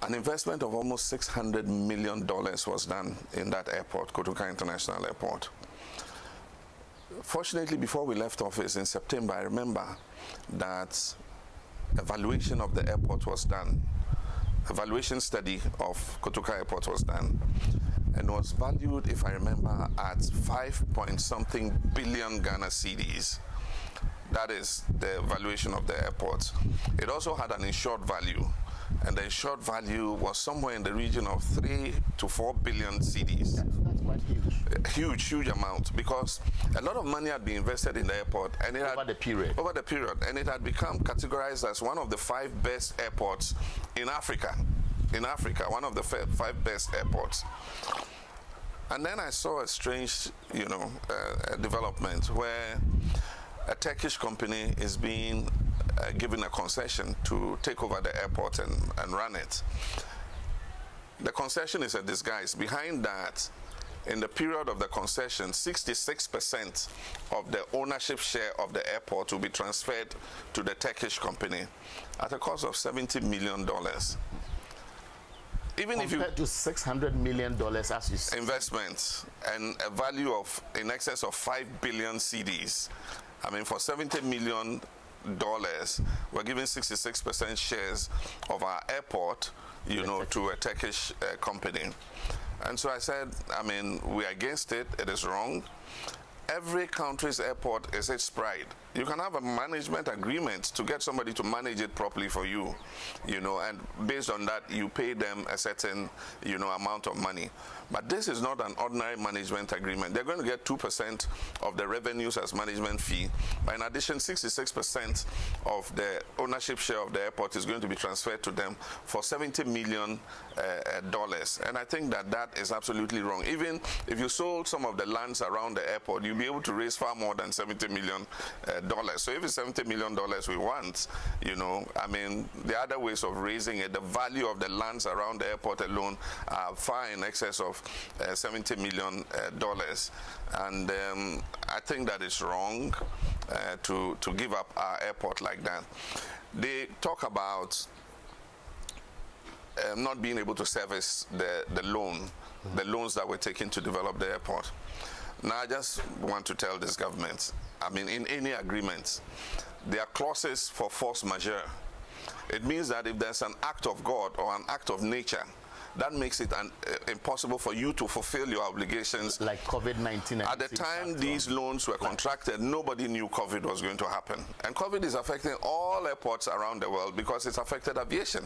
An investment of almost $600 million was done in that airport, Kotoka International Airport. Fortunately, before we left office in September, I remember that a valuation of the airport was done. A valuation study of Kotoka Airport was done and was valued, if I remember, at 5-point-something billion Ghana cedis. That is the valuation of the airport. It also had an insured value, and the insured value was somewhere in the region of 3 to 4 billion cedis. That's quite huge. Huge amount, because a lot of money had been invested in the airport, and it over the period, and it had become categorized as one of the 5 best airports in Africa. One of the 5 best airports. And then I saw a strange, development where a Turkish company is being given a concession to take over the airport and run it. The concession is a disguise. Behind that, in the period of the concession, 66% of the ownership share of the airport will be transferred to the Turkish company at a cost of $70 million. Even if you compared to $600 million as you said, investment and a value of in excess of 5 billion cedis. I mean, for $70 million, we're giving 66% shares of our airport, to a Turkish company. And so I said, we're against it. It is wrong. Every country's airport is its pride. You can have a management agreement to get somebody to manage it properly for you, and based on that, you pay them a certain, amount of money. But this is not an ordinary management agreement. They're going to get 2% of the revenues as management fee. But in addition, 66% of the ownership share of the airport is going to be transferred to them for $70 million. And I think that is absolutely wrong. Even if you sold some of the lands around the airport, you'll be able to raise far more than $70 million. So if it's $70 million we want, the other ways of raising it, the value of the lands around the airport alone are far in excess of $70 million. And I think that is wrong to give up our airport like that. They talk about not being able to service the loans that were taken to develop the airport. Now, I just want to tell this government, in any agreement, there are clauses for force majeure. It means that if there's an act of God or an act of nature, that makes it impossible for you to fulfill your obligations. Like COVID-19. At the time these loans were contracted, nobody knew COVID was going to happen. And COVID is affecting all airports around the world because it's affected aviation.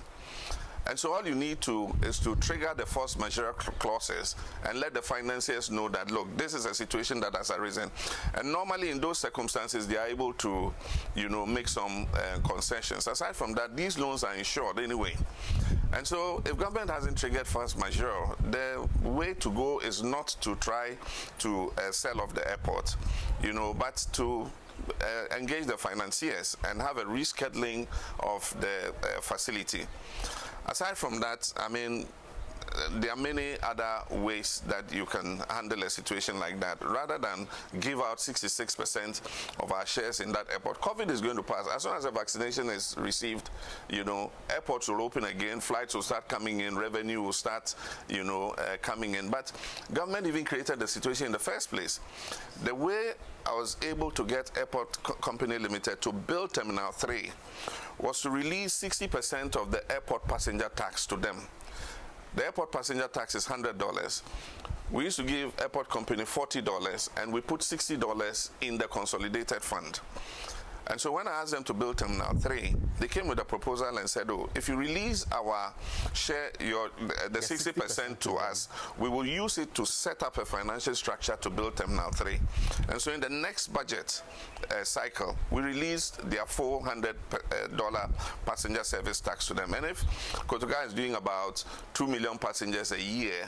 And so all you need is to trigger the force majeure clauses and let the financiers know that, look, this is a situation that has arisen. And normally in those circumstances, they are able to, make some concessions. Aside from that, these loans are insured anyway. And so if government hasn't triggered force majeure, the way to go is not to try to sell off the airport, but to engage the financiers and have a rescheduling of the facility. Aside from that, there are many other ways that you can handle a situation like that. Rather than give out 66% of our shares in that airport, COVID is going to pass. As soon as the vaccination is received, airports will open again, flights will start coming in, revenue will start, coming in. But government even created the situation in the first place. The way I was able to get Airport Company Limited to build Terminal 3 was to release 60% of the airport passenger tax to them. The airport passenger tax is $100. We used to give airport company $40, and we put $60 in the consolidated fund. And so when I asked them to build Terminal 3, they came with a proposal and said, if you release our share, the 60% to us, we will use it to set up a financial structure to build Terminal 3. And so in the next budget cycle, we released their $400 passenger service tax to them. And if Kotoka is doing about 2 million passengers a year,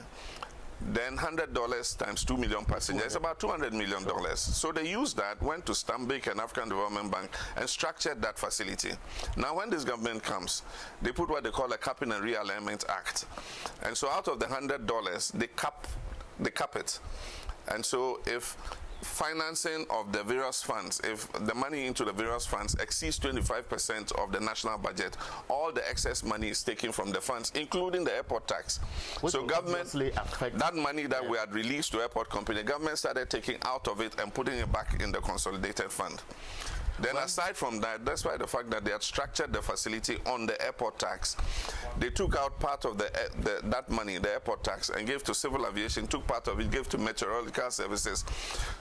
then $100 times 2 million passengers is about $200 million. So they used that, went to Stanbic and African Development Bank and structured that facility. Now when this government comes, they put what they call a Capping and Realignment Act. And so out of the $100, they cap it. And so if financing of the various funds, if the money into the various funds exceeds 25% of the national budget, all the excess money is taken from the funds, including the airport tax. Which so government, that money that we had released to airport company, the government started taking out of it and putting it back in the consolidated fund. Then aside from that, despite the fact that they had structured the facility on the airport tax, they took out part of that money, the airport tax, and gave to civil aviation, took part of it, gave to meteorological services.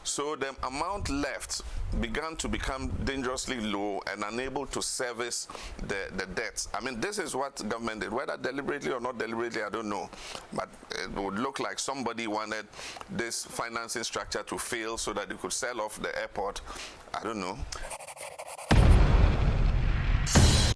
So the amount left began to become dangerously low and unable to service the debts. I mean, this is what government did. Whether deliberately or not deliberately, I don't know. But it would look like somebody wanted this financing structure to fail so that they could sell off the airport. I don't know.